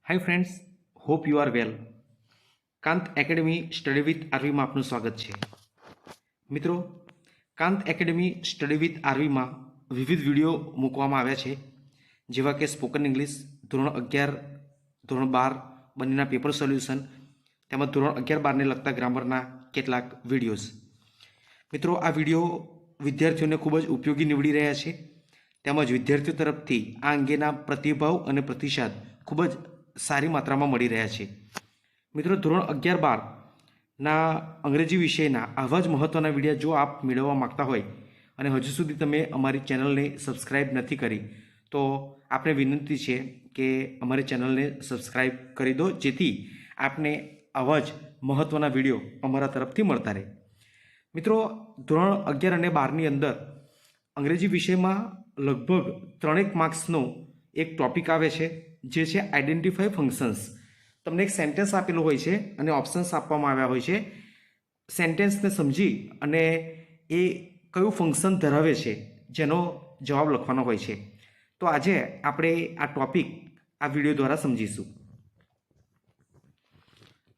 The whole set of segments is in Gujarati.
Hi friends, hope you are well. Kant academy study with આરવીમાં આપનું સ્વાગત છે. મિત્રો, કાંત એકેડમી સ્ટડી વિથ આરવીમાં વિવિધ વિડીયો મૂકવામાં આવ્યા છે, જેવા કે સ્પોકન ઇંગ્લિશ, ધોરણ 11, ધોરણ 12 બંનેના પેપર સોલ્યુશન, તેમજ ધોરણ 11-12ને લગતા ગ્રામરના કેટલાક વિડીયોઝ. મિત્રો, આ વિડીયો વિદ્યાર્થીઓને ખૂબ જ ઉપયોગી નીવડી રહ્યા છે, તેમજ વિદ્યાર્થીઓ તરફથી આ અંગેના પ્રતિભાવ અને પ્રતિસાદ ખૂબ જ સારી માત્રામાં મળી રહ્યા છે. મિત્રો, ધોરણ 11-12ના અંગ્રેજી વિષયના આવા જ મહત્ત્વના વિડીયો જો આપ મેળવવા માગતા હોય અને હજુ સુધી તમે અમારી ચેનલને સબસ્ક્રાઈબ નથી કરી, તો આપણે વિનંતી છે કે અમારી ચેનલને સબસ્ક્રાઈબ કરી દો, જેથી આપને આવા જ મહત્ત્વના વિડીયો અમારા તરફથી મળતા રહે. મિત્રો, ધોરણ 11 અને 12ની અંદર અંગ્રેજી વિષયમાં લગભગ 3 માર્ક્સનો એક ટોપિક આવે છે, જે છે આઈડેન્ટિફાઈ ફંક્શન્સ. તમને એક સેન્ટેન્સ આપેલું હોય છે અને ઓપ્શન્સ આપવામાં આવ્યા હોય છે. સેન્ટેન્સને સમજી અને એ કયું ફંક્શન ધરાવે છે જેનો જવાબ લખવાનો હોય છે. તો આજે આપણે આ ટોપિક આ વિડીયો દ્વારા સમજીશું.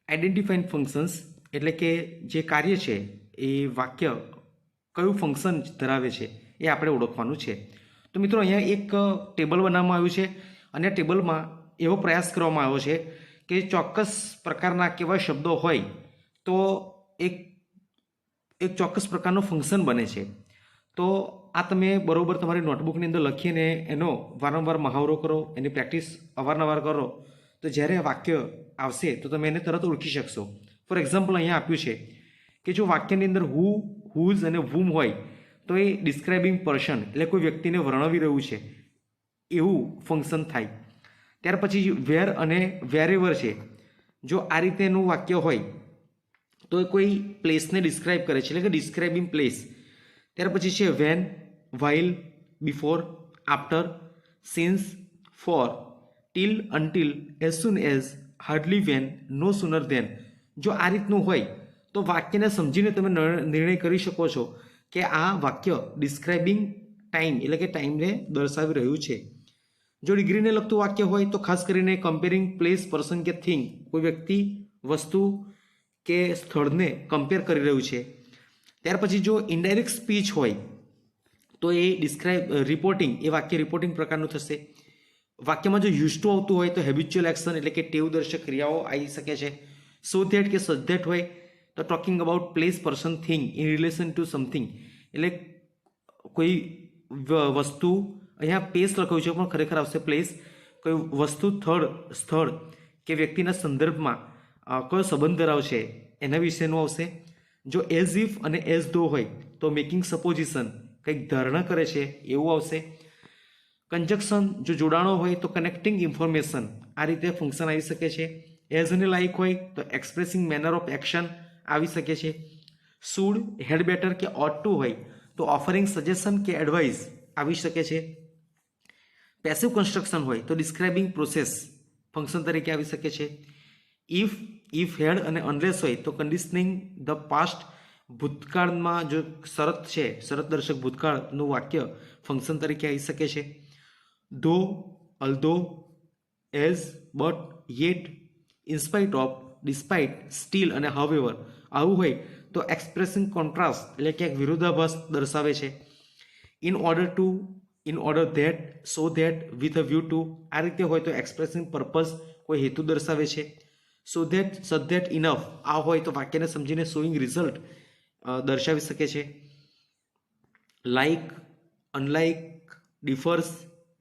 આઈડેન્ટિફાઈંગ ફંક્શન્સ એટલે કે જે કાર્ય છે એ વાક્ય કયું ફંક્શન ધરાવે છે એ આપણે ઓળખવાનું છે. તો મિત્રો, અહીંયા એક ટેબલ બનાવવામાં આવ્યું છે અને ટેબલમાં એવો પ્રયાસ કરવામાં આવ્યો છે કે ચોક્કસ પ્રકારના કેવા શબ્દો હોય તો એક ચોક્કસ પ્રકારનું ફંક્શન બને છે. તો આ તમે બરાબર તમારી નોટબુકની અંદર લખીને એનો વારંવાર મહાવરો કરો, એની પ્રેક્ટિસ અવારનવાર કરો, તો જ્યારે વાક્ય આવશે તો તમે એને તરત ઓળખી શકશો. ફોર એક્ઝામ્પલ, અહીંયા આપ્યું છે કે જો વાક્યની અંદર હુ, હુઝ અને વુમ હોય તો એ ડિસ્ક્રાઇબિંગ પર્સન એટલે કોઈ વ્યક્તિને વર્ણવી રહ્યું છે એવું ફંક્શન થાય. ત્યાર પછી વેર અને વેરેવર છે. જો આ રીતેનું વાક્ય હોય તો એ કોઈ પ્લેસને ડિસ્ક્રાઇબ કરે છે, એટલે કે ડિસ્ક્રાઇબિંગ પ્લેસ. ત્યાર પછી છે when, while, before, after, since, for, till, until, as soon as, hardly when, no sooner than. જો આ રીતનું હોય તો વાક્યને સમજીને તમે નિર્ણય કરી શકો છો કે આ વાક્ય ડિસ્ક્રાઇબિંગ ટાઈમ એટલે કે ટાઈમને દર્શાવી રહ્યું છે. જો ડિગ્રીને લગતું વાક્ય હોય તો ખાસ કરીને કમ્પેરિંગ પ્લેસ, પર્સન કે થિંગ, કોઈ વ્યક્તિ, વસ્તુ કે સ્થળને કમ્પેર કરી રહ્યું છે. ત્યાર પછી જો ઇનડાયરેક્ટ સ્પીચ હોય તો એ રિપોર્ટિંગ, એ વાક્ય રિપોર્ટિંગ પ્રકારનું થશે. વાક્યમાં જો યુઝ ટુ આવતું હોય તો હેબિચ્યુઅલ એક્શન એટલે કે ટેવદર્શક ક્રિયાઓ આવી શકે છે. સો ધેટ કે સચ ધેટ હોય તો talking about place, person, thing in relation to something, એટલે કોઈ વસ્તુ, અહીંયા પ્લેસ લખ્યું છે પણ ખરેખર આવશે પ્લેસ, કોઈ વસ્તુ, સ્થળ કે વ્યક્તિના સંદર્ભમાં કયો સંબંધ ધરાવશે એના વિશેનું આવશે. જો એઝ ઇફ અને એઝ ધો હોય તો મેકિંગ સપોઝિશન, કંઈક ધારણા કરે છે એવું આવશે. કન્જક્શન, જો જોડાણો હોય તો કનેક્ટિંગ ઇન્ફોર્મેશન, આ રીતે ફંક્શન આવી શકે છે. એઝ અને લાઇક હોય તો એક્સપ્રેસિંગ મેનર ઓફ એક્શન આવી શકે છે. શુડ, હેડ બેટર કે ઓટ ટુ હોય તો ઓફરિંગ સજેશન કે એડવાઇસ આવી શકે છે. પેસિવ કન્સ્ટ્રક્શન હોય તો ડિસ્ક્રાઇબિંગ પ્રોસેસ ફંક્શન તરીકે આવી શકે છે. ઇફ હેડ અને અનલેસ હોય તો કન્ડિશનિંગ ધ પાસ્ટ, ભૂતકાળમાં જો શરત છે, શરત દર્શક ભૂતકાળનું વાક્ય ફંક્શન તરીકે આવી શકે છે. Though, although, as, but, yet, in spite of, despite, still અને હાવેવર આવું હોય તો એક્સપ્રેસિંગ કોન્ટ્રાસ્ટ એટલે કે એક વિરોધાભાસ દર્શાવે છે. In order to, in order that, so that, with a view two, આ રીતે હોય તો એક્સપ્રેસિંગ પર્પઝ, કોઈ હેતુ દર્શાવે છે. સો ધેટ, સચ ધેટ, ઇનફ આ હોય તો વાક્યને સમજીને શોઈંગ રિઝલ્ટ દર્શાવી શકે છે. Like, unlike, differs,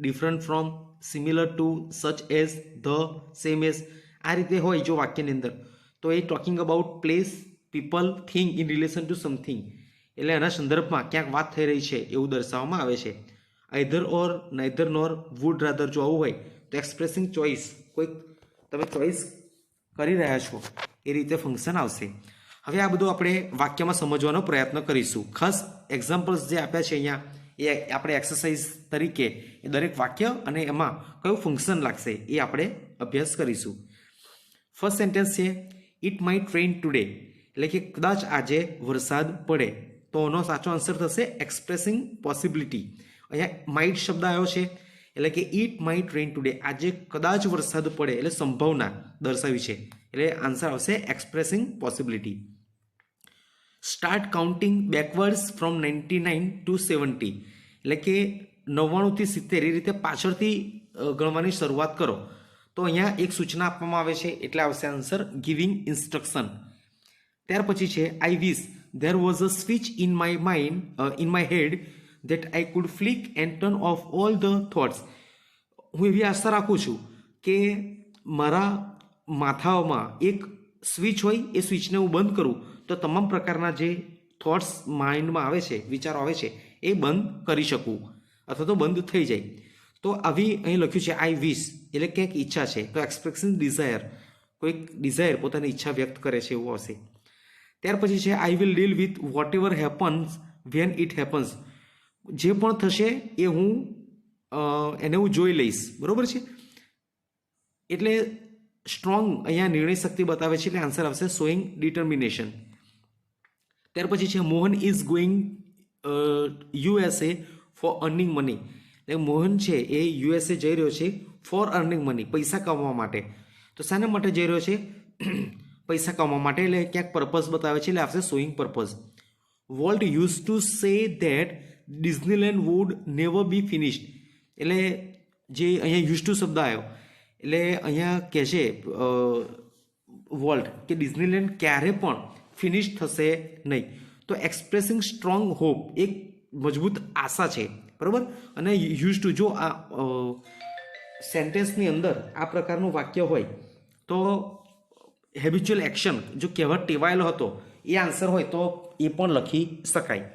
different from, similar to, such as, the, same as, આ રીતે હોય જો વાક્યની અંદર તો એ talking about place, people, thing in relation to something, એટલે એના સંદર્ભમાં ક્યાંક વાત થઈ રહી છે એવું દર્શાવવામાં આવે છે. Either or, neither nor, would rather જો આવું હોય તો એક્સપ્રેસિંગ ચોઇસ, કોઈક તમે ચોઇસ કરી રહ્યા છો એ રીતે ફંક્શન આવશે. હવે આ બધું આપણે વાક્યમાં સમજવાનો પ્રયત્ન કરીશું. ખાસ એક્ઝામ્પલ્સ જે આપ્યા છે અહીંયા એ આપણે એક્સરસાઇઝ તરીકે એ દરેક વાક્ય અને એમાં કયું ફંક્શન લાગશે એ આપણે અભ્યાસ કરીશું. ફર્સ્ટ સેન્ટેન્સ છે ઇટ માઇટ રેઇન ટુડે, એટલે કે કદાચ આજે વરસાદ પડે. તો એનો સાચો આન્સર થશે એક્સપ્રેસિંગ પોસિબિલિટી. અહીંયા માઇટ શબ્દ આવ્યો છે એટલે કે ઇટ માઇટ રેઇન ટુડે, આજે કદાચ વરસાદ પડે એટલે સંભાવના દર્શાવી છે, એટલે આન્સર આવશે expressing possibility. Start counting backwards from 99 to 70, એટલે કે 99 થી 70 એ રીતે પાછળથી ગણવાની શરૂઆત કરો. તો અહીંયા એક સૂચના આપવામાં આવે છે એટલે આવશે આન્સર ગિવિંગ ઇન્સ્ટ્રક્શન. ત્યાર પછી છે I wish there was a switch in my mind in my head that I could flick and turn off all the thoughts. હું એવી આશા રાખું છું કે મારા માથામાં એક સ્વિચ હોય, એ સ્વિચને હું બંધ કરું તો તમામ પ્રકારના જે થોટ્સ માઇન્ડમાં આવે છે, વિચારો આવે છે, એ બંધ કરી શકું અથવા તો બંધ થઈ જાય. તો આવી અહીં લખ્યું છે આઈ વિશ એટલે ક્યાંક ઈચ્છા છે, તો એક્સપ્રેસિંગ ડિઝાયર, કોઈક ડિઝાયર પોતાની ઈચ્છા વ્યક્ત કરે છે એવું આવશે. ત્યાર પછી છે I will deal with what ever happens when it happens, જે પણ થશે એ હું એને હું જોઈ લઈશ, બરોબર છે. એટલે સ્ટ્રોંગ અહીંયા નિર્ણય શક્તિ બતાવે છે, એટલે આન્સર આવશે શોઈંગ ડિટર્મિનેશન. ત્યાર પછી છે Mohan is going USA for earning money, એટલે મોહન છે એ USA જઈ રહ્યો છે ફોર અર્નિંગ મની, પૈસા કમાવા માટે. તો શાના માટે જઈ રહ્યો છે? પૈસા કમાવા માટે, એટલે ક્યાંક પર્પઝ બતાવે છે, એટલે આવશે showing purpose. Walt use to say that Disneyland would never be finished, એટલે જે અહીંયા યુઝ ટુ શબ્દ આવ્યો એટલે અહીંયા કહે છે વોલ્ટ કે ડિઝનીલેન્ડ ક્યારે પણ ફિનિશ થશે નહીં. તો એક્સપ્રેસિંગ સ્ટ્રોંગ હોપ, એક મજબૂત આશા છે, બરાબર. અને યુઝ ટુ, જો આ સેન્ટેન્સની અંદર આ પ્રકારનું વાક્ય હોય તો હેબિચ્યુઅલ એક્શન જો કહેવત ટેવાયેલો હતો એ આન્સર હોય તો એ પણ લખી શકાય.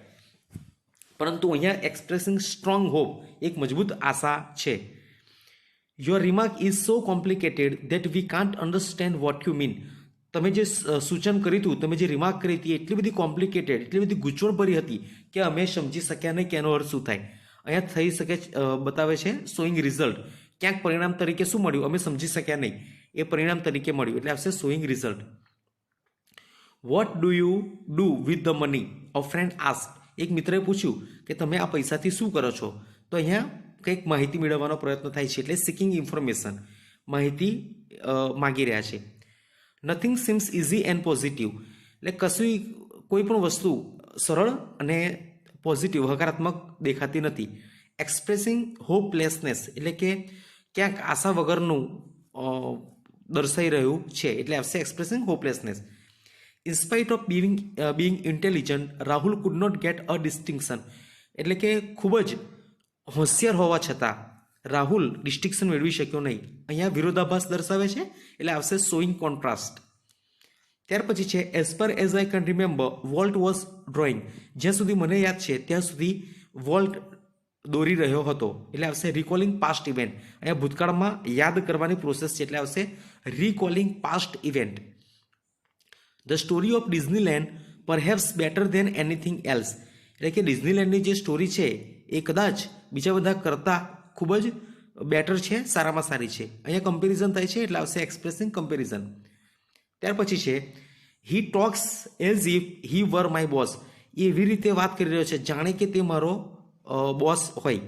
પરંતુ અહીંયા એક્સપ્રેસિંગ સ્ટ્રોંગ હોપ, એક મજબૂત આશા છે. Your remark is so complicated that we can't understand what you mean, તમે જે સૂચન કર્યું હતું, તમે જે રિમાર્ક કરી હતી એટલી બધી કોમ્પ્લિકેટેડ, એટલી બધી ગૂંચવણભરી હતી કે અમે સમજી શક્યા નહીં કે એનો અર્થ શું થાય. અહીંયા થઈ શકે બતાવે છે શોઈંગ રિઝલ્ટ, ક્યાંક પરિણામ તરીકે શું મળ્યું અમે સમજી શક્યા નહીં, એ પરિણામ તરીકે મળ્યું, એટલે આવશે showing result. What do you do with the money, a friend ask, એક મિત્રએ પૂછ્યું કે તમે આ પૈસાથી શું કરો છો? તો અહીંયા કંઈક માહિતી મેળવવાનો પ્રયત્ન થાય છે, એટલે સિકિંગ ઇન્ફોર્મેશન, માહિતી માગી રહ્યા છે. Nothing seems easy and positive, એટલે કશું કોઈ પણ વસ્તુ સરળ અને પોઝિટિવ હકારાત્મક દેખાતી નથી. એક્સપ્રેસિંગ હોપલેસનેસ, એટલે કે ક્યાંક આશા વગરનું દર્શાઈ રહ્યું છે, એટલે આવશે expressing હોપલેસનેસ. In spite of being intelligent, Rahul could not get a distinction, એટલે કે ખૂબ જ હોશિયાર હોવા છતાં રાહુલ ડિસ્ટિંક્શન મેળવી શક્યો નહીં. અહીંયા વિરોધાભાસ દર્શાવે છે, એટલે આવશે શોઈંગ કોન્ટ્રાસ્ટ. ત્યાર પછી છે as per as I can remember volt was drawing, જ્યાં સુધી મને યાદ છે ત્યાં સુધી વોલ્ટ દોરી રહ્યો હતો, એટલે આવશે રિકોલિંગ પાસ્ટ ઇવેન્ટ. અહીંયા ભૂતકાળમાં યાદ કરવાની પ્રોસેસ છે, એટલે આવશે recalling past event. The story of Disneyland perhaps better than anything else, એટલે કે ડિઝનીલેન્ડની જે સ્ટોરી છે એ કદાચ બીજા બધા કરતાં ખૂબ જ બેટર છે, સારામાં સારી છે. અહીંયા કમ્પેરિઝન થાય છે, એટલે આવશે એક્સપ્રેસિંગ કમ્પેરિઝન. ત્યાર પછી છે he talks as if he were my boss, એ એવી રીતે વાત કરી રહ્યો છે જાણે કે તે મારો બોસ હોય.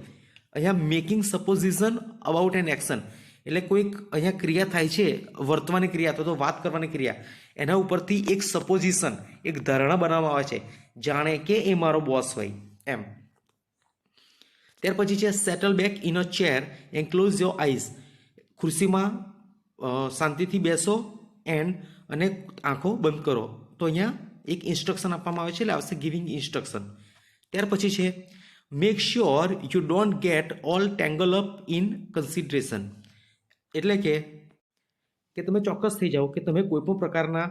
અહીંયા making supposition about an action, એટલે કોઈક અહીંયા ક્રિયા થાય છે, વર્તવાની ક્રિયા અથવા તો વાત કરવાની ક્રિયા, એના ઉપરથી એક સપોઝિશન, એક ધારણા બનાવવામાં આવે છે જાણે કે એ મારો બોસ હોય એમ. ત્યાર પછી છે settle back in a chair and close your eyes, ખુરશીમાં શાંતિથી બેસો અને આંખો બંધ કરો. તો અહીંયા એક ઇન્સ્ટ્રક્શન આપવામાં આવે છે, એટલે આવશે ગિવિંગ ઇન્સ્ટ્રક્શન. ત્યાર પછી છે make sure you don't get all tangle up in consideration, એટલે કે તમે ચોક્કસ થઈ જાઓ કે તમે કોઈ પણ પ્રકારના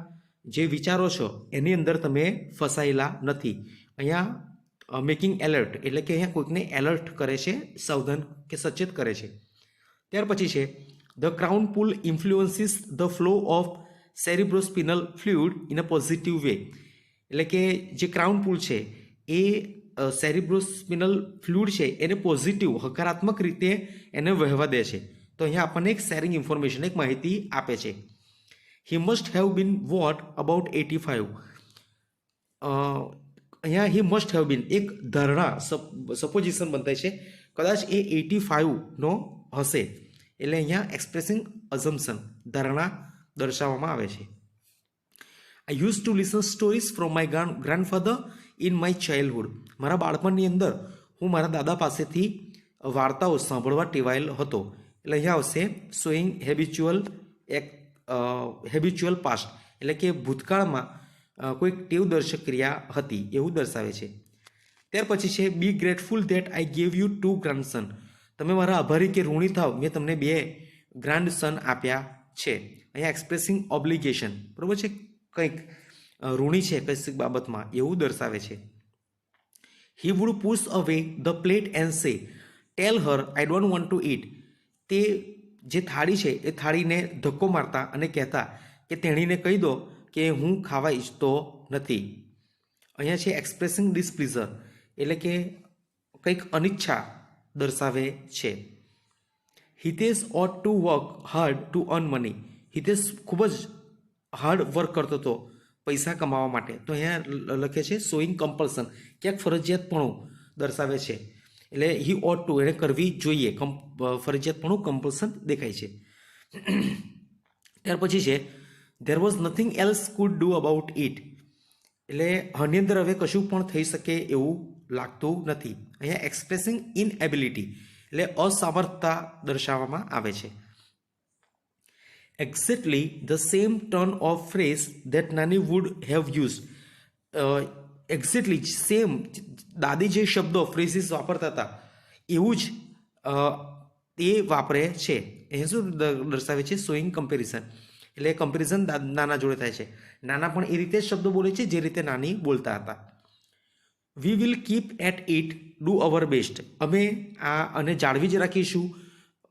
જે વિચારો છો એની અંદર તમે ફસાયેલા નથી. અહીંયા મેકિંગ એલર્ટ, એટલે કે અહીંયા કોઈકને એલર્ટ કરે છે, સાવધાન કે સચેત કરે છે. ત્યાર પછી છે the crown pull influences the flow of cerebrospinal fluid in a positive way, એટલે કે જે ક્રાઉન પુલ છે એ સેરિબ્રોસ્પિનલ ફ્લુઇડ છે એને પોઝિટિવ હકારાત્મક રીતે એને વહેવા દે છે. તો અહીંયા આપણને એક શેરિંગ ઇન્ફોર્મેશન, એક માહિતી આપે છે. He must have been what about 85, અહીંયા હી મસ્ટ હેવ બીન એક ધારણા સપોઝિશન બનતા છે કદાચ એ 85નો હશે. એટલે અહીંયા એક્સપ્રેસિંગ અઝમ્પશન, ધારણા દર્શાવવામાં આવે છે. I use to listen stories from my grandfather in my childhood. મારા બાળપણની અંદર હું મારા દાદા પાસેથી વાર્તાઓ સાંભળવા ટેવાયેલ હતો. એટલે અહીંયા આવશે શોઈંગ હેબિચ્યુઅલ પાસ્ટ, એટલે કે ભૂતકાળમાં કોઈક ટેવદર્શક ક્રિયા હતી એવું દર્શાવે છે. ત્યાર પછી છે be grateful that I gave you 2 grandson. તમે મારા આભારી કે ઋણી થાવ, મેં તમને 2 ગ્રાન્ડસન આપ્યા છે. અહીંયા એક્સપ્રેસિંગ ઓબ્લિગેશન, બરાબર છે, કંઈક ઋણી છે કઈક બાબતમાં એવું દર્શાવે છે. He would push away the plate and say tell her I don't want to eat. તે જે થાળી છે એ થાળીને ધક્કો મારતા અને કહેતા કે તેણીને કહી દો કે હું ખાવા ઈચ્છતો નથી. અહીંયા છે એક્સપ્રેસિંગ ડિસપ્લીઝર, એટલે કે કંઈક અનિચ્છા દર્શાવે છે. Hitesh ought to work hard to earn money. Hitesh ખૂબ જ હાર્ડ વર્ક કરતો હતો પૈસા કમાવા માટે. તો અહીંયા લખે છે શોઈંગ કમ્પલ્સન, ક્યાંક ફરજિયાતપણું દર્શાવે છે. એટલે હી ઓટ ટુ, એને કરવી જોઈએ, ફરજિયાતપણું કમ્પલ્સન દેખાય છે. ત્યાર પછી છે there was nothing else food do about it. એટલે આની અંદર હવે કશું પણ થઈ શકે એવું લાગતું નથી. અહીંયા એક્સપ્રેસિંગ ઇનએબિલિટી, એટલે અસામર્થતા દર્શાવવામાં આવે છે. Exactly the same turn of phrase that nani would have use. Exactly same દાદી જે શબ્દો ફ્રેઝિસ વાપરતા હતા એવું જ એ વાપરે છે. એ શું દર્શાવે છે? શોઈંગ કમ્પેરિઝન, એટલે કમ્પેરિઝન નાના જોડે થાય છે. નાના પણ એ રીતે શબ્દો બોલે છે જે રીતે નાની બોલતા હતા. We will keep at it, do our best. અમે આ અને જાળવી જ રાખીશું,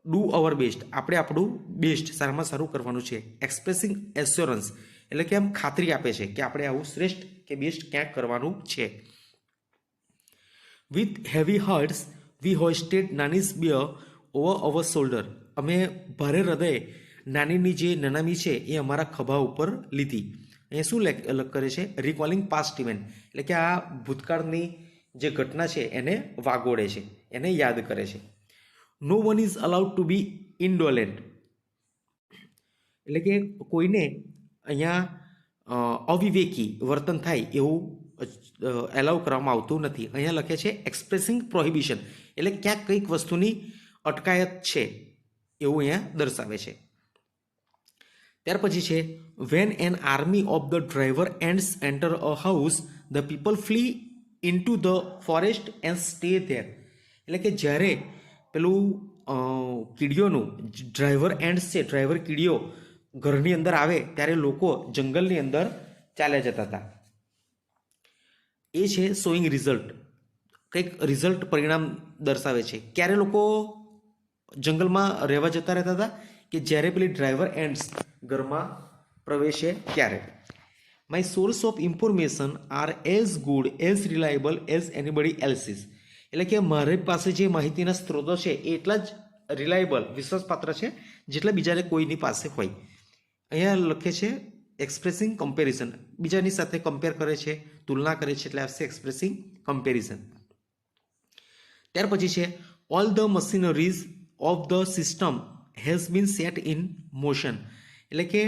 ડુ અવર બેસ્ટ, આપણે આપણું બેસ્ટ, સારામાં સારું કરવાનું છે. એક્સપ્રેસિંગ એશ્યોરન્સ, એટલે કે આમ ખાતરી આપે છે કે આપણે આવું શ્રેષ્ઠ કે બેસ્ટ ક્યાંક કરવાનું છે. With heavy hearts we hosted nani's bier over our shoulder. અમે ભારે હૃદયે નાનીની જે નનામી છે એ અમારા ખભા ઉપર લીધી. અહીંયા શું કરે છે? રિકોલિંગ પાસ્ટ ઇવેન્ટ, એટલે કે આ ભૂતકાળની જે ઘટના છે એને વાગોળે છે, એને યાદ કરે છે. નો વન ઇઝ અલાઉડ ટુ બી ઇન્ડોલેન્ટ, એટલે કે કોઈને અહીંયા અવિવેકી વર્તન થાય એવું એલાઉ કરવામાં આવતું નથી. અહીંયા લખે છે એક્સપ્રેસિંગ પ્રોહિબિશન, એટલે ક્યાંક કંઈક વસ્તુની અટકાયત છે એવું અહીંયા દર્શાવે છે. ત્યાર પછી છે when an army of the driver ants enter a house the people flee into the forest and stay there. એટલે કે જ્યારે પેલું કીડીઓનું ડ્રાઈવર એન્ડ્સ છે, ડ્રાઈવર કીડીઓ ઘરની અંદર આવે ત્યારે લોકો જંગલની અંદર ચાલ્યા જતા હતા. એ છે શોઈંગ રિઝલ્ટ, કંઈક રિઝલ્ટ પરિણામ દર્શાવે છે. ક્યારે લોકો જંગલમાં રહેવા જતા રહેતા હતા? કે જ્યારે પેલી ડ્રાઈવર એન્ડ્સ ઘરમાં પ્રવેશે ત્યારે. My source of information are as good as reliable as anybody else's. એટલે કે મારી પાસે જે માહિતીના સ્ત્રોતો છે એ એટલા જ રિલાયબલ, વિશ્વાસપાત્ર છે જેટલા બીજાને કોઈની પાસે હોય. અહીંયા લખે છે એક્સપ્રેસિંગ કમ્પેરિઝન, બીજાની સાથે કમ્પેર કરે છે, તુલના કરે છે, એટલે આવશે એક્સપ્રેસિંગ કમ્પેરિઝન. ત્યાર પછી છે all the machineries of the system has been set in motion. એટલે કે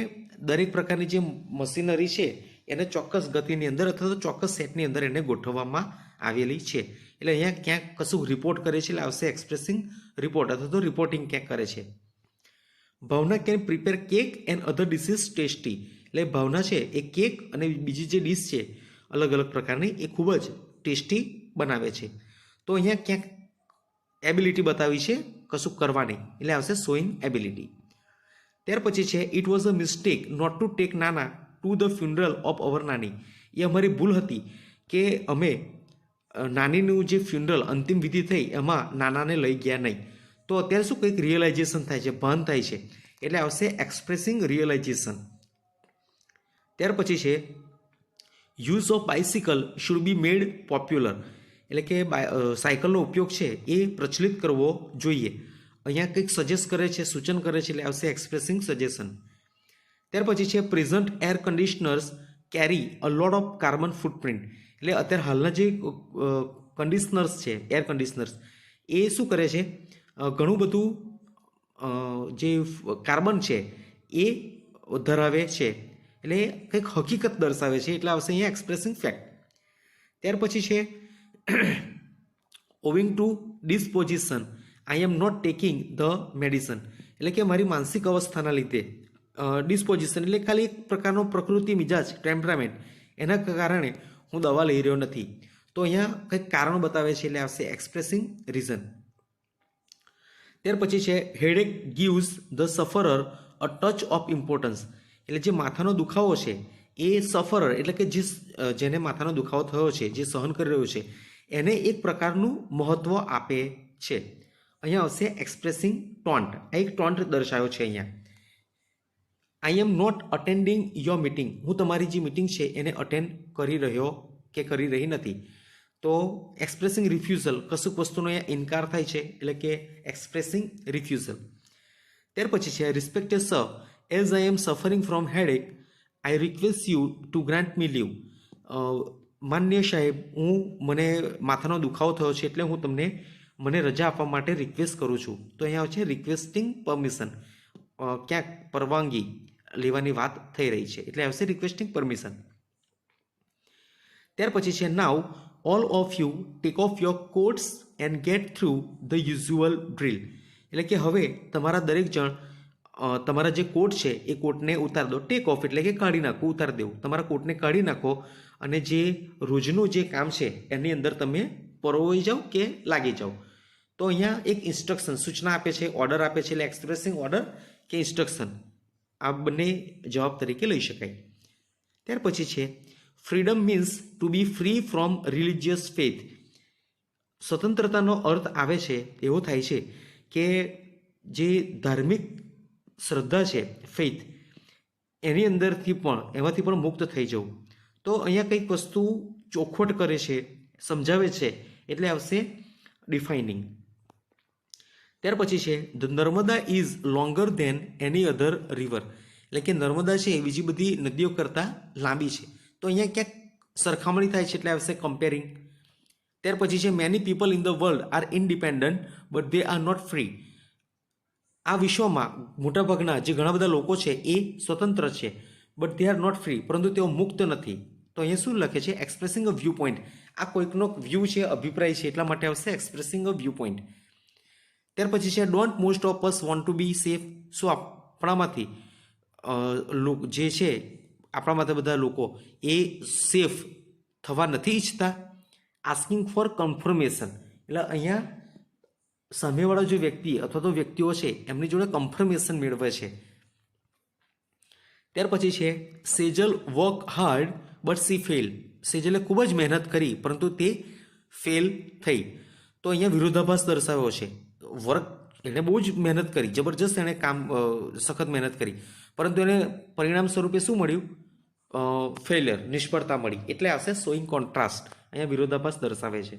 દરેક પ્રકારની જે મશીનરી છે એને ચોક્કસ ગતિની અંદર અથવા તો ચોક્કસ સેટની અંદર એને ગોઠવવામાં આવેલી છે. એટલે અહીંયા ક્યાંક કશું રિપોર્ટ કરે છે એટલે આવશે એક્સપ્રેસિંગ રિપોર્ટ અથવા તો રિપોર્ટિંગ ક્યાંક કરે છે. Bhavna can prepare cake and other dishes tasty. એટલે ભાવના છે એ કેક અને બીજી જે ડિશ છે અલગ અલગ પ્રકારની એ ખૂબ જ ટેસ્ટી બનાવે છે. તો અહીંયા ક્યાંક એબિલિટી બતાવી છે કશું કરવાની, એટલે આવશે શોઈંગ એબિલિટી. ત્યાર પછી છે it was a mistake not to take nana to the funeral of our nani. એ અમારી ભૂલ હતી કે અમે નાનીનું જે ફ્યુનરલ અંતિમ વિધિ થઈ એમાં નાનાને લઈ ગયા નહીં. તો અત્યારે શું કંઈક રિયલાઇઝેશન થાય છે, ભાન થાય છે, એટલે આવશે એક્સપ્રેસિંગ રિયલાઇઝેશન. ત્યાર પછી છે use of bicycle should be made popular. એટલે કે સાયકલનો ઉપયોગ છે એ પ્રચલિત કરવો જોઈએ. અહીંયા કંઈક સજેસ્ટ કરે છે, સૂચન કરે છે, એટલે આવશે એક્સપ્રેસિંગ સજેશન. ત્યાર પછી છે present air conditioners carry a lot of carbon footprint. એટલે અત્યારે હાલના જે કન્ડિશનર્સ છે, એર કન્ડિશનર્સ, એ શું કરે છે, ઘણું બધું જે કાર્બન છે એ ધરાવે છે, એટલે કંઈક હકીકત દર્શાવે છે, એટલે આવશે અહીંયા એક્સપ્રેસિંગ ફેક્ટ. ત્યાર પછી છે owing to disposition I am not taking the medicine, એટલે કે મારી માનસિક અવસ્થાના લીધે, ડિસ્પોઝિશન એટલે ખાલી એક પ્રકારનો પ્રકૃતિ મિજાજ ટેમ્પરામેન્ટ, એના કારણે હું દવા લઈ રહ્યો નથી. તો અહીંયા કંઈક કારણ બતાવે છે, એટલે આવશે એક્સપ્રેસિંગ રીઝન. ત્યાર પછી છે headache gives the sufferer a touch of importance, એટલે જે માથાનો દુખાવો છે એ સફરર એટલે કે જેને માથાનો દુખાવો થયો છે, જે સહન કરી રહ્યો છે, એને એક પ્રકારનું મહત્વ આપે છે. અહીંયા આવશે એક્સપ્રેસિંગ ટોન્ટ, આ એક ટોન્ટ દર્શાવ્યો છે અહીંયા. I am not attending your meeting, હું તમારી જે મીટિંગ છે એને અટેન્ડ કરી રહ્યો કે કરી રહી નથી. તો એક્સપ્રેસિંગ રિફ્યુઝલ, કશુંક વસ્તુનો અહીંયા ઇનકાર થાય છે, એટલે કે એક્સપ્રેસિંગ રિફ્યુઝલ. ત્યાર પછી છે respected sir, as I am suffering from headache I request you to grant me leave, માન્ય સાહેબ, મને માથાનો દુખાવો થયો છે, એટલે હું મને રજા આપવા માટે રિક્વેસ્ટ કરું છું. તો અહીંયા આવે છે રિક્વેસ્ટિંગ પરમિશન, ક્યાંક પરવાનગી લેવાની વાત થઈ રહી છે, એટલે આવશે રિક્વેસ્ટિંગ પરમિશન. ત્યાર પછી છે now all of you take off your coats and get through the usual drill, એટલે કે હવે તમારા દરેક જણ તમારા જે કોટ છે એ કોટને ઉતાર દો. ટેક ઓફ એટલે કે કાઢી નાખો, ઉતાર દેવું. તમારા કોટને કાઢી નાખો અને જે રોજનું જે કામ છે એની અંદર તમે પરોવાઈ જાઓ કે લાગી જાઓ. તો અહીંયા એક ઇન્સ્ટ્રક્શન, સૂચના આપે છે, ઓર્ડર આપે છે, એટલે એક્સપ્રેસિંગ ઓર્ડર કે ઇન્સ્ટ્રક્શન, આ બંને જવાબ તરીકે લઈ શકાય. ત્યાર પછી છે freedom means to be free from religious faith, સ્વતંત્રતાનો અર્થ આવે છે એવો થાય છે કે જે ધાર્મિક શ્રદ્ધા છે, ફેથ, એમાંથી પણ મુક્ત થઈ જવું. તો અહીંયા કંઈક વસ્તુ ચોખવટ કરે છે, સમજાવે છે, એટલે આવશે ડિફાઇનિંગ. ત્યાર પછી છે the Narmada is longer than any other river, એટલે કે નર્મદા છે એ બીજી બધી નદીઓ કરતાં લાંબી છે. તો અહીંયા ક્યાંક સરખામણી થાય છે, એટલે આવશે કમ્પેરિંગ. ત્યાર પછી છે many people in the world are independent but they are not free, આ વિશ્વમાં મોટાભાગના જે ઘણા બધા લોકો છે એ સ્વતંત્ર છે, but they are not free, પરંતુ તેઓ મુક્ત નથી. તો અહીંયા શું લખે છે એક્સપ્રેસિંગ અ વ્યૂ પોઈન્ટ, આ કોઈકનો વ્યૂ છે, અભિપ્રાય છે, એટલા માટે આવશે એક્સપ્રેસિંગ અ વ્યૂ પોઈન્ટ. ત્યાર પછી છે don't most of us want to be safe, શું આપણામાંથી જે છે આપણામાંથી બધા લોકો એ સેફ થવા નથી ઈચ્છતા. આસ્કિંગ ફોર કન્ફર્મેશન, એટલે અહીંયા સામેવાળો જે વ્યક્તિ અથવા તો વ્યક્તિઓ છે એમની જોડે કન્ફર્મેશન મેળવે છે. ત્યાર પછી છે Sejal work hard but she fail, સેજલે ખૂબ જ મહેનત કરી પરંતુ તે ફેલ થઈ. તો અહીંયા વિરોધાભાસ દર્શાવ્યો છે. વર્ક, એણે બહુ જ મહેનત કરી, જબરજસ્ત એણે સખત મહેનત કરી, પરંતુ એને પરિણામ સ્વરૂપે શું મળ્યું, ફેલિયર, નિષ્ફળતા મળી, એટલે આવશે શોઈંગ કોન્ટ્રાસ્ટ, અહીંયા વિરોધાભાસ દર્શાવે છે.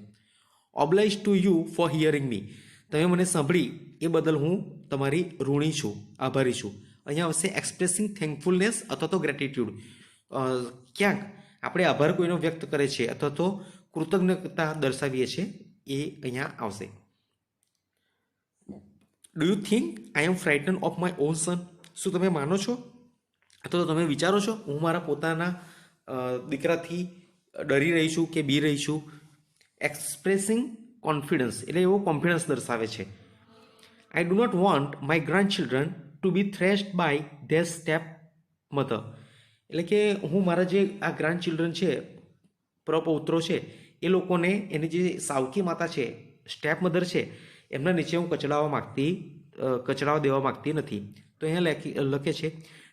Oblige to you for hearing me, તમે મને સાંભળી એ બદલ હું તમારી ઋણી છું, આભારી છું. અહીંયા આવશે એક્સપ્રેસિંગ થેન્કફુલનેસ અથવા તો ગ્રેટિટ્યુડ, ક્યાંક આપણે આભાર કોઈનો વ્યક્ત કરે છે અથવા તો કૃતજ્ઞતા દર્શાવીએ છીએ, એ અહીંયા આવશે. Do you think I am frighten of my own son, શું તમે માનો છો અથવા તો તમે વિચારો છો હું મારા પોતાના દીકરાથી ડરી રહી છું કે બી રહી છું. એક્સપ્રેસિંગ કોન્ફિડન્સ એટલે એવો કોન્ફિડન્સ દર્શાવે છે. I do not want my grand children to be thrashed by their step mother, એટલે કે હું મારા જે આ ગ્રાન્ડ ચિલ્ડ્રન છે, પ્રપૌત્રો છે, એ લોકોને એની જે સાવકી માતા છે, સ્ટેપ મધર છે, એમના નીચે હું કચડાવવા દેવા માગતી નથી. તો અહીંયા લખે છે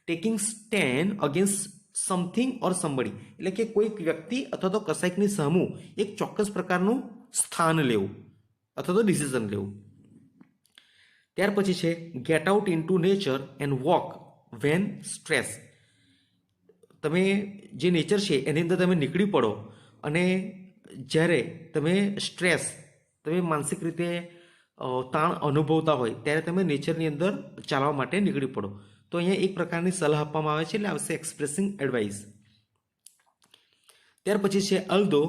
ટેકિંગ સ્ટેન્ડ અગેન્સ્ટ સમથિંગ ઓર સમબડી, એટલે કે કોઈક વ્યક્તિ અથવા તો કશાકની સામું એક ચોક્કસ પ્રકારનું સ્થાન લેવું અથવા તો ડિસિઝન લેવું. ત્યાર પછી છે get out into nature and walk when stress, તમે જે નેચર છે એની અંદર તમે નીકળી પડો અને જ્યારે તમે સ્ટ્રેસ, તમે માનસિક રીતે તાણ અનુભવતા હોય ત્યારે તમે નેચરની અંદર ચાલવા માટે નીકળી પડો. તો અહીંયા એક પ્રકારની સલાહ આપવામાં આવે છે, એટલે આવશે એક્સપ્રેસિંગ એડવાઇસ. ત્યાર પછી છે although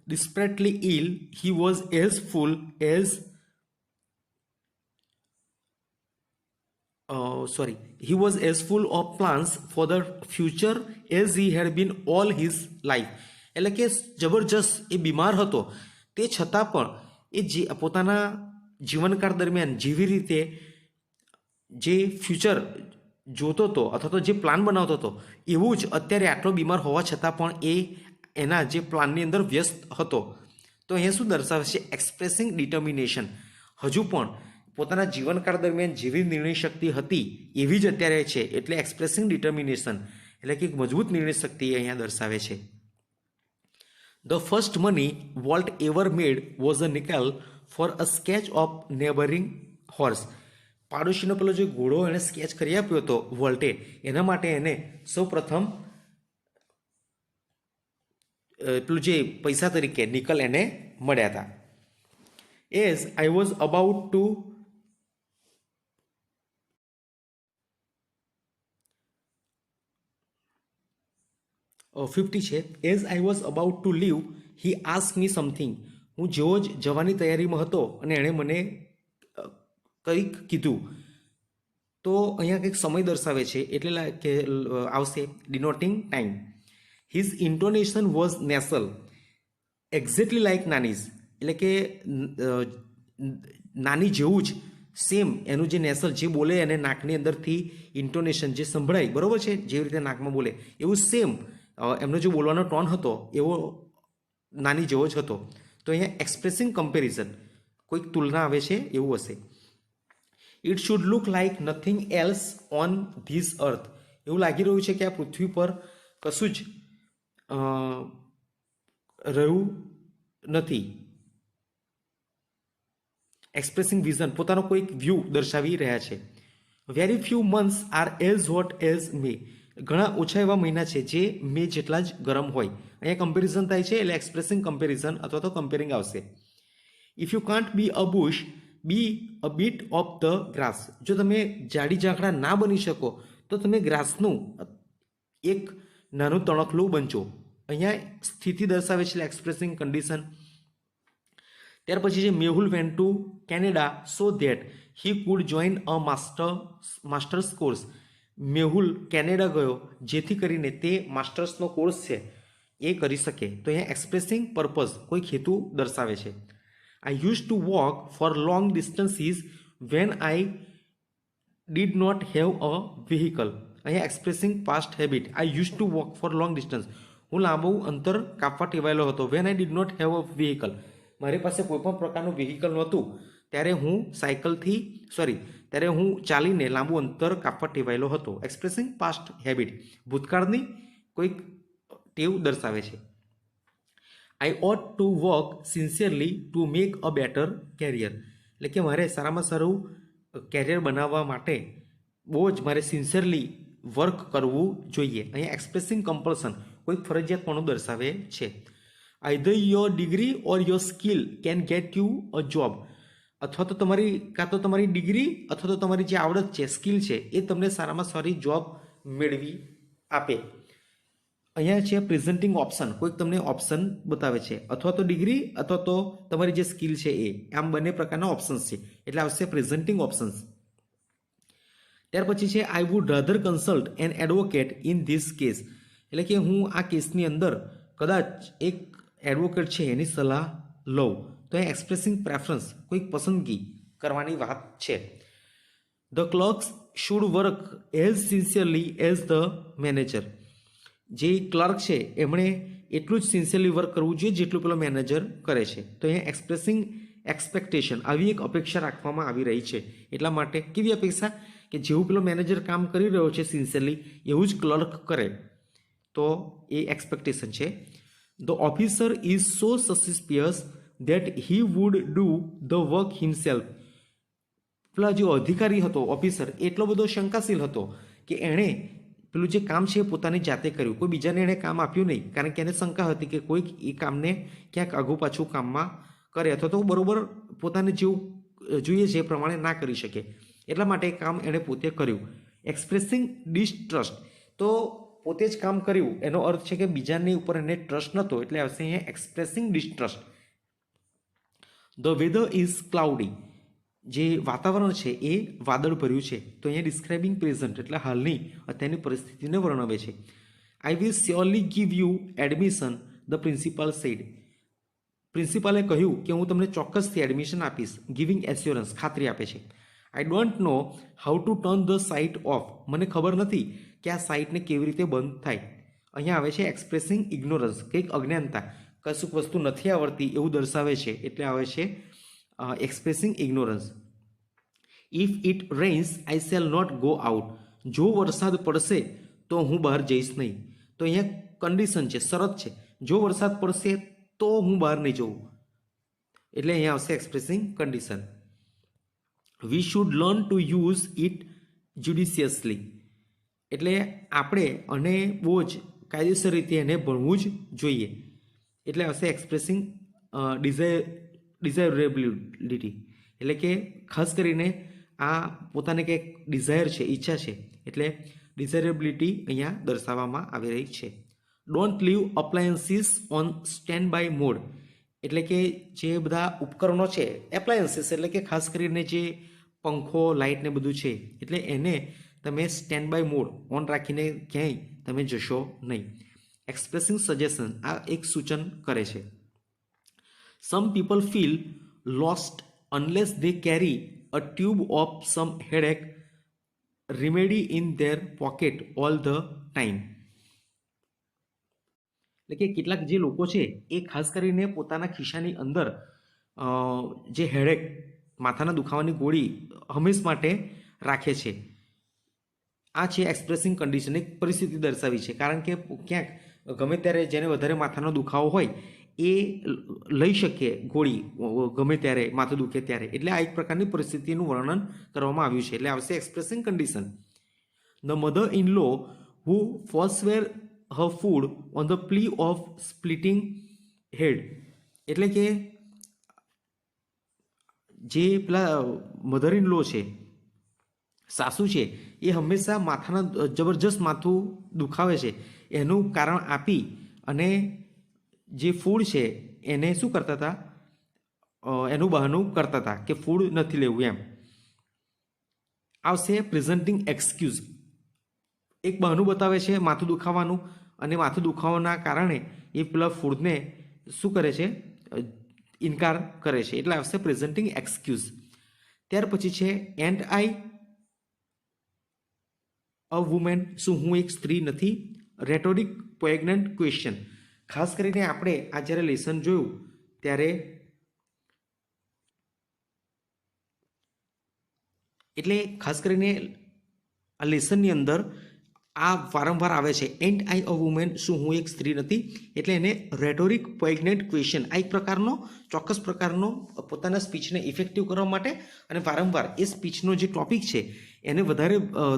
desperately ill he was as full as sorry, he was as full of plans for the future as he had been all his life. એટલે કે જબરજસ્ત એ બીમાર હતો, તે છતાં પણ એ જે પોતાના જીવનકાળ દરમિયાન જેવી રીતે જે ફ્યુચર જોતો હતો અથવા તો જે પ્લાન બનાવતો હતો એવું જ અત્યારે આટલો બીમાર હોવા છતાં પણ એ એના જે પ્લાનની અંદર વ્યસ્ત હતો. તો અહીંયા શું દર્શાવે છે? Expressing determination. હજુ પણ પોતાના જીવનકાળ દરમિયાન જેવી નિર્ણય શક્તિ હતી એવી જ અત્યારે છે, એટલે એક્સપ્રેસિંગ ડિટર્મિનેશન એટલે કે એક મજબૂત નિર્ણય શક્તિ અહીંયા દર્શાવે છે. The first money Walt ever made was a nickel for a sketch of neighboring horse. પાડોશીનો પેલો જે ઘોડો એણે સ્કેચ કરી આપ્યો હતો વોલ્ટે, એના માટે એને સૌ પ્રથમ પેલું જે પૈસા તરીકે નિકલ એને મળ્યા હતા. As I was about to 50 છે. As I was about to leave he ask me something. હું જેવો જ જવાની તૈયારીમાં હતો અને એણે મને કંઈક કીધું. તો અહીંયા કંઈક સમય દર્શાવે છે એટલે કે આવશે denoting time. His intonation was nasal exactly like nani's. એટલે કે નાની જેવું જ સેમ એનું જે નેસલ જે બોલે એને નાકની અંદરથી ઇન્ટોનેશન જે સંભળાય બરાબર છે, જેવી રીતે નાકમાં બોલે એવું સેમ એમનો જે બોલવાનો ટોન હતો એવો નાની જેવો જ હતો. તો અહીંયા એક્સપ્રેસિંગ કમ્પેરિઝન, કોઈક તુલના આવે છે એવું હશે. It should look like nothing else on this અર્થ. એવું લાગી રહ્યું છે કે આ પૃથ્વી પર કશું જ રહ્યું નથી. એક્સપ્રેસિંગ વિઝન, પોતાનો કોઈક વ્યૂ દર્શાવી રહ્યા છે. Very few months are as hot as May. ઘણા ઓછા એવા મહિના છે જે મે જેટલા જ ગરમ હોય. અહીંયા કમ્પેરિઝન થાય છે એટલે એક્સપ્રેસિંગ કમ્પેરિઝન અથવા તો કમ્પેરિંગ આવશે. If you can't be a bush be a bit of the grass. જો તમે જાડી ઝાંખરા ના બની શકો તો તમે ગ્રાસનું એક નાનું તણખલું બનજો. અહીંયા સ્થિતિ દર્શાવે છે એક્સપ્રેસિંગ કન્ડિશન. ત્યાર પછી છે Mehul went to Canada so that he could join a masters course. Mehul Canada ગયો જેથી કરીને તે માસ્ટર્સનો કોર્સ છે એ કરી શકે. તો અહીંયા એક્સપ્રેસિંગ પર્પઝ, કોઈ હેતુ દર્શાવે છે. I used to walk for long distances when I did not have a vehicle. અહીંયા expressing past habit. I used to walk for long distance. હું લાંબુ અંતર કાપવા ટેવાયેલો હતો. when I did not have a vehicle. મારી પાસે કોઈ પણ પ્રકારનું વ્હીકલ નહોતું ત્યારે હું ત્યારે હું ચાલીને લાંબુ અંતર કાપવા ટેવાયેલો હતો. એક્સપ્રેસિંગ પાસ્ટ હેબિટ, ભૂતકાળની કોઈક ટેવ દર્શાવે છે. I ought to work sincerely to make a better career. એટલે કે મારે સારામાં સારું કેરિયર બનાવવા માટે બહુ જ મારે સિન્સિયરલી વર્ક કરવું જોઈએ. અહીંયા એક્સપ્રેસિંગ કમ્પલ્સન, કોઈ ફરજિયાતપણું દર્શાવે છે. Either your degree or your skill can get you a job. અથવા તો તમારી ડિગ્રી અથવા તો તમારી જે આવડત છે, સ્કિલ છે, એ તમને સારામાં સારી જોબ મેળવી આપે. અહીંયા છે પ્રેઝન્ટિંગ ઓપ્શન, કોઈક તમને ઓપ્શન બતાવે છે, અથવા તો ડિગ્રી અથવા તો તમારી જે સ્કિલ છે એ. આમ બંને પ્રકારના ઓપ્શન્સ છે એટલે આવશે પ્રેઝન્ટિંગ ઓપ્શન્સ. ત્યાર પછી છે I would rather consult an advocate in this case. એટલે કે હું આ કેસની અંદર કદાચ એક એડવોકેટ છે એની સલાહ લઉં. તો એ એક્સપ્રેસિંગ પ્રેફરન્સ, કોઈક પસંદગી કરવાની વાત છે. The clerks should work as sincerely as the manager. જે ક્લર્ક છે એમણે એટલું જ સિન્સિયરલી વર્ક કરવું જોઈએ જેટલું પેલો મેનેજર કરે છે. તો અહીંયા એક્સપ્રેસિંગ એક્સપેક્ટેશન, આવી એક અપેક્ષા રાખવામાં આવી રહી છે. એટલા માટે કેવી અપેક્ષા કે જેવું પેલો મેનેજર કામ કરી રહ્યો છે સિન્સિયરલી એવું જ ક્લર્ક કરે. તો એ એક્સપેક્ટેશન છે. The officer is so suspicious that he would do the work himself. પેલા જે અધિકારી હતો ઓફિસર એટલો બધો શંકાશીલ હતો કે એણે પેલું જે કામ છે એ પોતાની જાતે કર્યું, કોઈ બીજાને એણે કામ આપ્યું નહીં. કારણ કે એને શંકા હતી કે કોઈક એ કામને ક્યાંક આઘું પાછું કામમાં કરે અથવા તો બરોબર પોતાને જેવું જોઈએ છે એ પ્રમાણે ના કરી શકે. એટલા માટે એ કામ એણે પોતે કર્યું. એક્સપ્રેસિંગ ડિસ્ટ્રસ્ટ, તો પોતે જ કામ કર્યું એનો અર્થ છે કે બીજાની ઉપર એને ટ્રસ્ટ નહોતો, એટલે આવશે અહીંયા expressing distrust. The weather is cloudy. જે વાતાવરણ છે એ વાદળ ભર્યું છે, તો અહીંયા ડિસ્ક્રાઇબિંગ પ્રેઝન્ટ એટલે હાલની અત્યારની પરિસ્થિતિને વર્ણવે છે. I will surely give you admission, the principal said. પ્રિન્સિપાલે કહ્યું કે હું તમને ચોક્કસથી એડમિશન આપીશ. ગિવિંગ એસ્યોરન્સ ખાતરી આપે છે. I don't know how to turn the site of. મને ખબર નથી કે આ સાઇટને કેવી રીતે બંધ થાય. અહીંયા આવે છે એક્સપ્રેસિંગ ઇગ્નોરન્સ, કંઈક અજ્ઞાનતા, કશુંક વસ્તુ નથી આવડતી એવું દર્શાવે છે, એટલે આવે છે expressing ignorance. If it rains I shall not go out. જો વરસાદ પડશે તો હું બહાર જઈશ નહીં. તો અહીંયા કન્ડિશન છે, શરત છે. જો વરસાદ પડશે તો હું બહાર નહીં જઉં, એટલે અહીંયા આવશે expressing condition. We should learn to use it judiciously. એટલે આપણે અને બહુ જ કાયદેસર રીતે એને ભણવું જ જોઈએ, એટલે આવશે એક્સપ્રેસિંગ ડિઝાયરેબિલિટી. એટલે કે ખાસ કરીને આ પોતાને કંઈક ડિઝાયર છે, ઈચ્છા છે, એટલે ડિઝાયરેબિલિટી અહીંયા દર્શાવવામાં આવી રહી છે. Don't leave appliances on standby mode. એટલે કે જે બધા ઉપકરણો છે, એપ્લાયન્સીસ એટલે કે ખાસ કરીને જે પંખો, લાઇટ ને બધું છે, એટલે એને તમે સ્ટેન્ડ બાય મોડ ઓન રાખીને ક્યાંય તમે જશો નહીં. એક્સપ્રેસિંગ સજેશન, આ એક સૂચન કરે છે. Some people feel lost unless they carry a tube of sum headache remedy in their pocket all the time. એટલે કે કેટલાક જે લોકો છે એ ખાસ કરીને પોતાના ખિસ્સાની અંદર જે હેડેક, માથાના દુખાવાની ગોળી હંમેશ માટે રાખે છે. આ છે એક્સપ્રેસિંગ કન્ડિશન, એક પરિસ્થિતિ દર્શાવી છે. કારણ કે ક્યાંક ગમે ત્યારે જેને વધારે માથાનો દુખાવો હોય એ લઈ શકે ગોળી ગમે ત્યારે માથું દુખે ત્યારે. એટલે આ એક પ્રકારની પરિસ્થિતિનું વર્ણન કરવામાં આવ્યું છે, એટલે આવશે expressing condition. The mother in law who forswear her food on the plea of splitting head. એટલે કે જે પેલા મધર ઇન લો છે, સાસુ છે, એ હંમેશા માથાના જબરજસ્ત માથું દુખાવે છે એનું કારણ આપી અને જે ફૂડ છે એને શું કરતા હતા, એનું બહાનું કરતા હતા કે ફૂડ નથી લેવું એમ. આવશે પ્રેઝન્ટિંગ એક્સક્યુઝ. એક બહાનું બતાવે છે માથું દુખાવાનું, અને માથું દુખાવાના કારણે એ પેલા ફૂડને શું કરે છે, ઇનકાર કરે છે, એટલે આવશે પ્રેઝન્ટિંગ એક્સક્યુઝ. ત્યાર પછી છે એન્ડ આઈ અ વુમેન. શું હું એક સ્ત્રી નથી? Rhetoric poignant question. ખાસ કરીને આપણે આ જ્યારે લેસન જોયું ત્યારે એટલે ખાસ કરીને આ લેસનની અંદર આ વારંવાર આવે છે, એન્ડ આઈ અ વુમેન, શું હું એક સ્ત્રી નથી? એટલે એને રેટોરિક પોએગ્નન્ટ ક્વેશ્ચન, આ એક પ્રકારનો ચોક્કસ પ્રકારનો પોતાના સ્પીચને ઇફેક્ટિવ કરવા માટે અને વારંવાર એ સ્પીચનો જે ટોપિક છે એને વધારે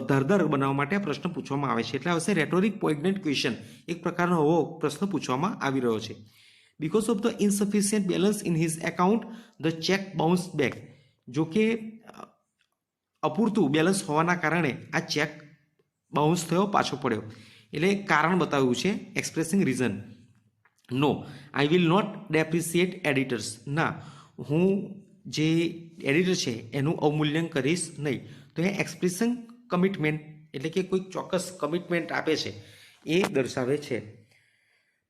ધારદાર બનાવવા માટે આ પ્રશ્ન પૂછવામાં આવે છે. એટલે આવશે રેટોરિક પોએગ્નન્ટ ક્વેશ્ચન, એક પ્રકારનો એવો પ્રશ્ન પૂછવામાં આવી રહ્યો છે. Because of the insufficient balance in his account the cheque bounce back. જો કે અપૂરતું બેલેન્સ હોવાના કારણે આ ચેક બાઉન્સ થયો, પાછો પડ્યો, એટલે કારણ બતાવ્યું છે, expressing reason. No I will not depreciate editors. ના, હું જે એડિટર છે એનું અવમૂલ્યન કરીશ નહીં. તો એ એક્સપ્રેસિંગ કમિટમેન્ટ, એટલે કે કોઈ ચોક્કસ કમિટમેન્ટ આપે છે એ દર્શાવે છે.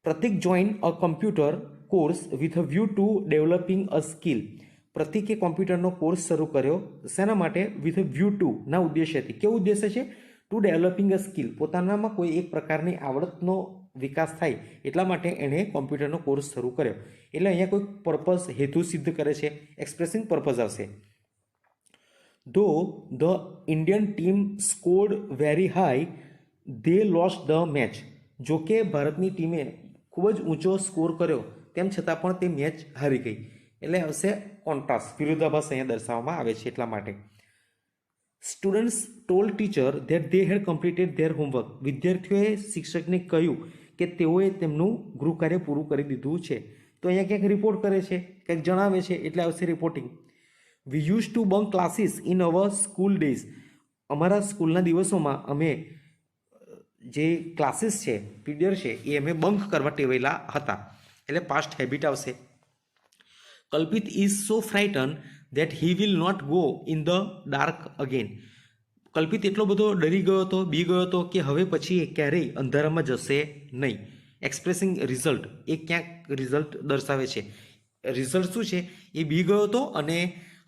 Pratik join a computer course with a view to developing a skill. પ્રતિકે કોમ્પ્યુટરનો કોર્સ શરૂ કર્યો, શેના માટે? વિથ અ વ્યૂ ટુ, ના ઉદ્દેશ્યથી. કેવું ઉદ્દેશ્ય છે? ટુ ડેવલપિંગ અ સ્કિલ, પોતાનામાં કોઈ એક પ્રકારની આવડતનો વિકાસ થાય એટલા માટે એણે કોમ્પ્યુટરનો કોર્સ શરૂ કર્યો. એટલે અહીંયા કોઈ પર્પઝ, હેતુ સિદ્ધ કરે છે, એક્સપ્રેસિંગ પર્પઝ આવશે. ધો the Indian team scored very high they lost the match. જો કે ભારતની ટીમે ખૂબ જ ઊંચો સ્કોર કર્યો તેમ છતાં પણ તે મેચ હારી ગઈ. એટલે આવશે કોન્ટ્રાસ્ટ, વિરોધાભાસ અહીંયા દર્શાવવામાં આવે છે એટલા માટે. Students told teacher that they had completed their homework. વિદ્યાર્થીઓએ શિક્ષકને કહ્યું કે તેઓએ તેમનું ગૃહ કાર્ય પૂરું કરી દીધું છે. તો અહીંયા ક્યાંક રિપોર્ટ કરે છે, કંઈક જણાવે છે, એટલે આવશે reporting. V use to bunk classes in our school days. અમારા સ્કૂલના દિવસોમાં અમે જે ક્લાસીસ છે, પીરિયડ છે, એ અમે બંક કરવા ટેવાયેલા હતા, એટલે પાસ્ટ હેબિટ આવશે. Kalpit is so frighten that he will not go in the dark again. કલ્પિત એટલો બધો ડરી ગયો હતો, બી ગયો હતો કે હવે પછી એ ક્યારેય અંધારામાં જશે નહીં. એક્સપ્રેસિંગ રિઝલ્ટ, એ ક્યાંક રિઝલ્ટ દર્શાવે છે. રિઝલ્ટ શું છે? એ બી ગયો હતો અને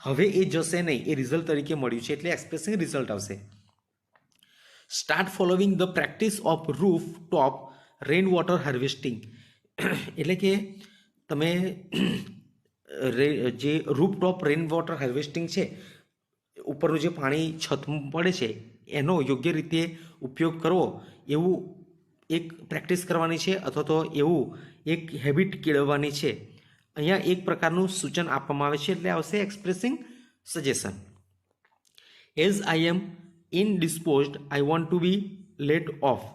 હવે એ જશે નહીં, એ રિઝલ્ટ તરીકે મળ્યું છે, એટલે એક્સપ્રેસિંગ રિઝલ્ટ આવશે. Start following the practice of roof top rain water harvesting. એટલે કે તમે જે roof top rain water harvesting છે, ઉપરનું જે પાણી છતમાં પડે છે એનો યોગ્ય રીતે ઉપયોગ કરવો, એવું એક પ્રેક્ટિસ કરવાની છે, અથવા તો એવું એક હેબિટ કેળવવાની છે. અહીંયા એક પ્રકારનું સૂચન આપવામાં આવે છે, એટલે આવશે expressing suggestion. As I am indisposed I want to be let off.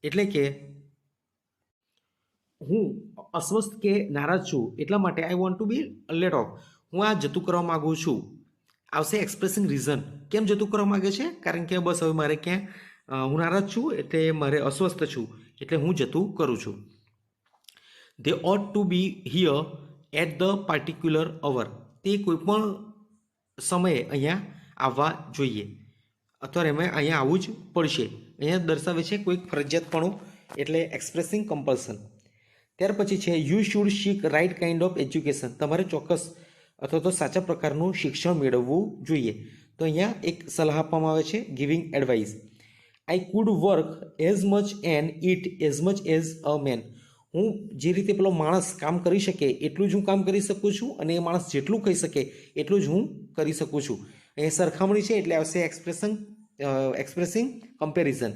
એટલે કે હું અસ્વસ્થ કે નારાજ છું, એટલા માટે I want to be let off, હું આ જતું કરવા માગું છું. આવશે એક્સપ્રેસિંગ રીઝન. કેમ જતું કરવા માગે છે? કારણ કે બસ હવે મારે ક્યાં હું નારાજ છું, એટલે મારે અસ્વસ્થ છું, એટલે હું જતું કરું છું. They ought to be here at the particular hour. તે કોઈપણ સમયે અહીંયા આવવા જોઈએ, અથવા એમાં અહીંયા આવવું જ પડશે. અહીંયા દર્શાવે છે કોઈક ફરજિયાતપણું, એટલે એક્સપ્રેસિંગ કમ્પલ્સન. ત્યાર પછી છે you should seek right kind of education. તમારે ચોક્કસ અથવા તો સાચા પ્રકારનું શિક્ષણ મેળવવું જોઈએ. તો અહીંયા એક સલાહ આપવામાં આવે છે, giving advice. I could work as much and eat as much as a man. હું જે રીતે પેલો માણસ કામ કરી શકે એટલું જ હું કામ કરી શકું છું, અને એ માણસ જેટલું કહી શકે એટલું જ હું કરી શકું છું. અહીંયા સરખામણી છે, એટલે આવશે એક્સપ્રેસિંગ કમ્પેરિઝન.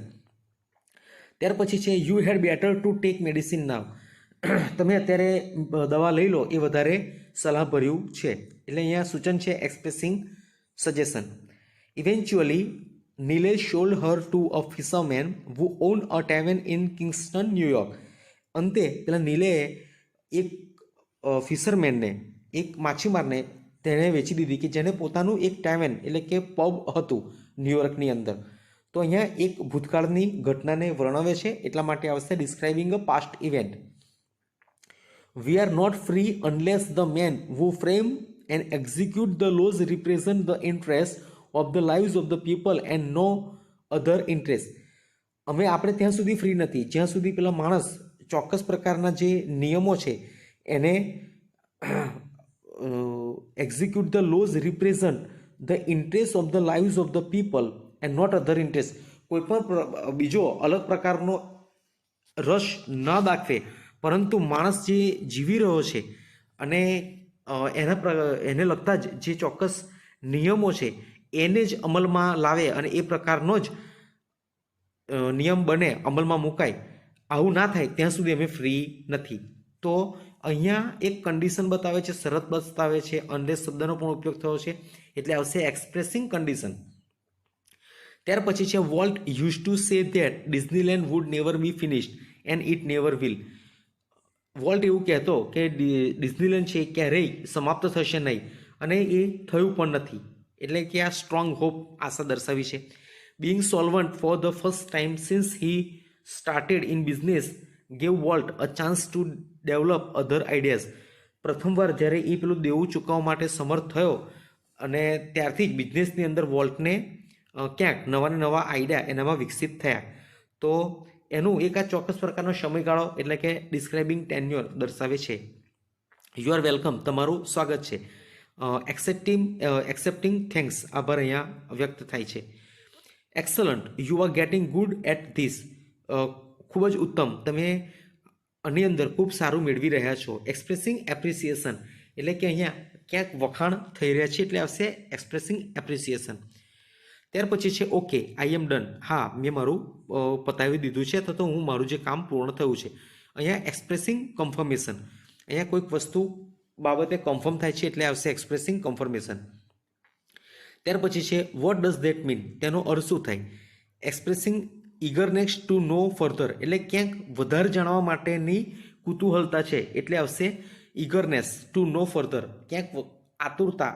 ત્યાર પછી છે you had better to take medicine now. તમે અત્યારે દવા લઈ લો, એ વધારે સલાહભર્યું છે, એટલે અહીંયા સૂચન છે expressing suggestion. Eventually Nilesh sold her to a fisherman who own a tavern in Kingston, New York. અંતે પેલા નીલેએ એક ફિશરમેનને, એક માછીમારને તેણે વેચી દીધી, કે જેને પોતાનું એક ટેવન એટલે કે પબ હતું ન્યુયોર્કની અંદર. તો અહીંયા એક ભૂતકાળની ઘટનાને વર્ણવે છે, એટલા માટે આવશે describing a past event. We are not free unless the men who frame and execute the laws represent the interests of the lives of the people and no other interest. આપણે ત્યાં સુધી ફ્રી નથી જ્યાં સુધી પેલા માણસ ચોક્કસ પ્રકારના જે નિયમો છે એને execute the laws represent the interest of the lives of the people and not other interest. કોઈ પણ બીજો અલગ પ્રકારનો રસ ન દાખવે, પરંતુ માણસ જે જીવી રહ્યો છે અને એને લગતા જ જે ચોક્કસ નિયમો છે એને જ અમલમાં લાવે, અને એ પ્રકારનો જ નિયમ બને, અમલમાં મુકાય, આવું ના થાય ત્યાં સુધી અમે ફ્રી નથી. તો અહીંયા એક કન્ડિશન બતાવે છે, શરત બતાવે છે, અનલેસ શબ્દનો પણ ઉપયોગ થયો છે, એટલે આવશે એક્સપ્રેસિંગ કન્ડિશન. ત્યાર પછી છે Walt use to say that Disneyland would never be finished and it never will. Walt એવું કહેતો કે ડિઝનીલેન્ડ છે ક્યારેય સમાપ્ત થશે નહીં, અને એ થયું પણ નથી, એટલે કે આ સ્ટ્રોંગ હોપ, આશા દર્શાવી છે. Bing solvent for the first time since he started in business gave volt a chance to develop other ideas. પ્રથમવાર જ્યારે એ પેલું દેવું ચૂકવવા માટે સમર્થ થયો, અને ત્યારથી જ બિઝનેસની અંદર વોલ્ટને ક્યાંક નવા નવા આઈડિયા એનામાં વિકસિત થયા. તો એનું એક આ ચોક્કસ પ્રકારનો સમયગાળો, એટલે કે ડિસ્ક્રાઇબિંગ ટેન્યોર દર્શાવે છે. યુ આર વેલકમ, તમારું સ્વાગત છે. એક્સેપ્ટિંગ થેન્ક્સ, આભાર અહીંયા વ્યક્ત થાય છે. Excellent, you are getting good at this. ખૂબ જ ઉત્તમ, તમે આની અંદર ખૂબ સારું મેળવી રહ્યા છો. એક્સપ્રેસિંગ એપ્રિસિએશન, એટલે કે અહીંયા ક્યાંક વખાણ થઈ રહ્યા છે, એટલે આવશે એક્સપ્રેસિંગ એપ્રિસિએશન. ત્યાર પછી છે ઓકે આઈ એમ ડન. હા, મેં મારું પતાવી દીધું છે, અથવા તો હું મારું જે કામ પૂર્ણ થયું છે. અહીંયા એક્સપ્રેસિંગ કન્ફર્મેશન, અહીંયા કોઈક વસ્તુ બાબતે કન્ફર્મ થાય છે, એટલે આવશે એક્સપ્રેસિંગ કન્ફર્મેશન. ત્યાર પછી છે વોટ ડઝ ધેટ મીન, તેનો અર્થ શું થાય? એક્સપ્રેસિંગ ઇગરનેસ ટુ નો ફર્ધર, એટલે ક્યાંક વધારે જાણવા માટેની કુતૂહલતા છે, એટલે આવશે ઇગરનેસ ટુ નો ફર્ધર, ક્યાંક આતુરતા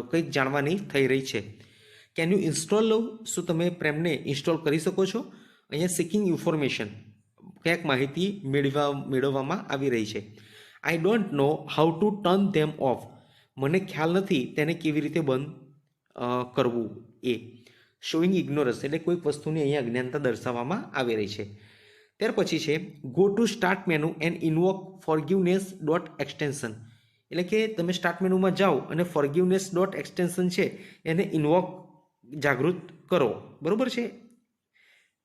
કંઈક જાણવાની થઈ રહી છે. કેન યુ ઇન્સ્ટોલ લવ, શું તમે પ્રેમને ઇન્સ્ટોલ કરી શકો છો? અહીંયા સિકિંગ ઇન્ફોર્મેશન, ક્યાંક માહિતી મેળવવામાં આવી રહી છે. I don't know how to turn them of, મને ખ્યાલ નથી તેને કેવી રીતે બંધ કરવું એ. શોઈંગ ઇગ્નોરન્સ એટલે કોઈક વસ્તુની અહીંયા અજ્ઞાનતા દર્શાવવામાં આવી રહી છે. ત્યાર પછી છે go to start menu and invoke ફોરગિવનેસ dot extension. એટલે કે તમે સ્ટાર્ટ મેનુમાં જાઓ અને ફોરગિવનેસ ડોટ એક્સટેન્શન છે એને ઇન્વોક જાગૃત કરો. બરાબર છે,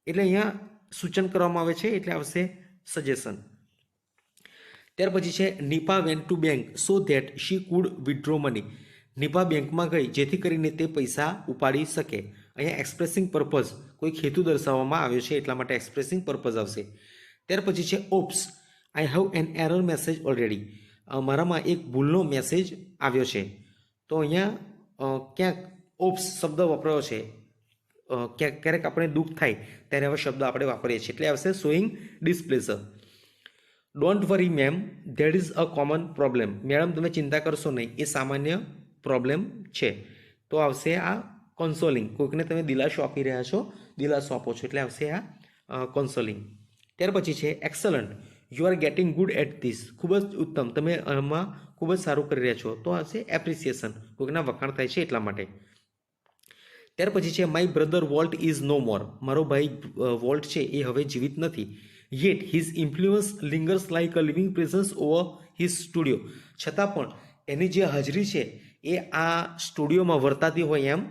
એટલે અહીંયા સૂચન કરવામાં આવે છે એટલે આવશે સજેશન. ત્યાર પછી છે Nipa went to bank so that she could withdraw money. Nipa બેંકમાં ગઈ જેથી કરીને તે પૈસા ઉપાડી શકે. અહીંયા એક્સપ્રેસિંગ પર્પઝ કોઈ હેતુ દર્શાવવામાં આવ્યો છે એટલા માટે એક્સપ્રેસિંગ પર્પઝ આવશે. ત્યાર પછી છે ops I have an error message already. મારામાં એક ભૂલનો મેસેજ આવ્યો છે. તો અહીંયા ક્યાંક ઓપ્સ શબ્દ વપરાયો છે. ક્યારેક આપણે દુઃખ થાય ત્યારે આવા શબ્દ આપણે વાપરીએ છીએ એટલે આવશે showing displeasure. Don't worry ma'am that is a common problem. Madam તમે ચિંતા કરશો નહીં, એ સામાન્ય પ્રોબ્લેમ છે. તો આવશે આ કોન્સોલિંગ. કોઈકને તમે દિલાસો આપી રહ્યા છો, દિલાસો આપો છો એટલે આવશે આ કોન્સોલિંગ. ત્યાર પછી છે excellent you are getting good at this. ખૂબ જ ઉત્તમ, તમે આમાં ખૂબ જ સારું કરી રહ્યા છો. તો આવશે એપ્રિસિએશન, કોઈકના વખાણ થાય છે એટલા માટે. ત્યાર પછી છે my brother Walt is no more. મારો ભાઈ વોલ્ટ છે એ હવે જીવિત નથી. Yet his influence lingers like a living presence over his studio. છતાં પણ એની જે હાજરી છે એ આ સ્ટુડિયોમાં વર્તાતી હોય એમ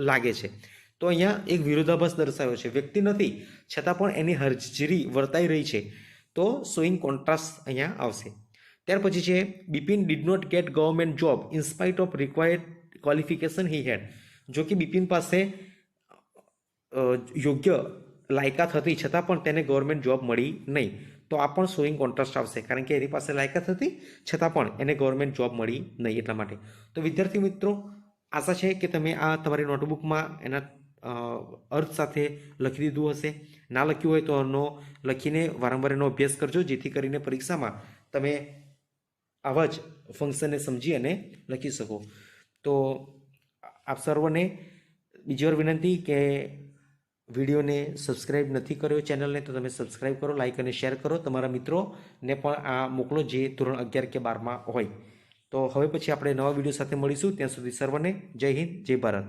લાગે છે. તો અહીંયા એક વિરોધાભાસ દર્શાવ્યો છે. વ્યક્તિ નથી છતાં પણ એની હાજરી વર્તાઈ રહી છે. તો શોઈંગ કોન્ટ્રાસ્ટ અહીંયા આવશે. ત્યાર પછી છે Bipin did not get government job in spite of required qualification he had. જો કે બિપિન પાસે યોગ્ય લાયકાત હતી છતાં પણ તેને ગવર્મેન્ટ જોબ મળી નહીં. તો આ પણ શોઈંગ કોન્ટ્રાસ્ટ આવશે, કારણ કે એની પાસે લાયકાત હતી છતાં પણ એને ગવર્મેન્ટ જોબ મળી નહીં એટલા માટે. તો વિદ્યાર્થી મિત્રો, આશા છે કે તમે આ તમારી નોટબુકમાં એના અર્થ સાથે લખી દીધું હશે. ના લખ્યું હોય તો એનો લખીને વારંવાર એનો અભ્યાસ કરજો, જેથી કરીને પરીક્ષામાં તમે આવા જ ફંક્શનને સમજી અને લખી શકો. તો આપ સર્વને બીજી વાર વિનંતી કે વિડીયોને સબસ્ક્રાઈબ નથી કર્યો ચેનલને તો તમે સબસ્ક્રાઈબ કરો, લાઇક અને શેર કરો. તમારા મિત્રોને પણ આ મોકલો જે ધોરણ 11 કે 12માં હોય. તો હવે પછી આપણે નવા વિડીયો સાથે મળીશું. ત્યાં સુધી સર્વને જય હિન્દ, જય ભારત.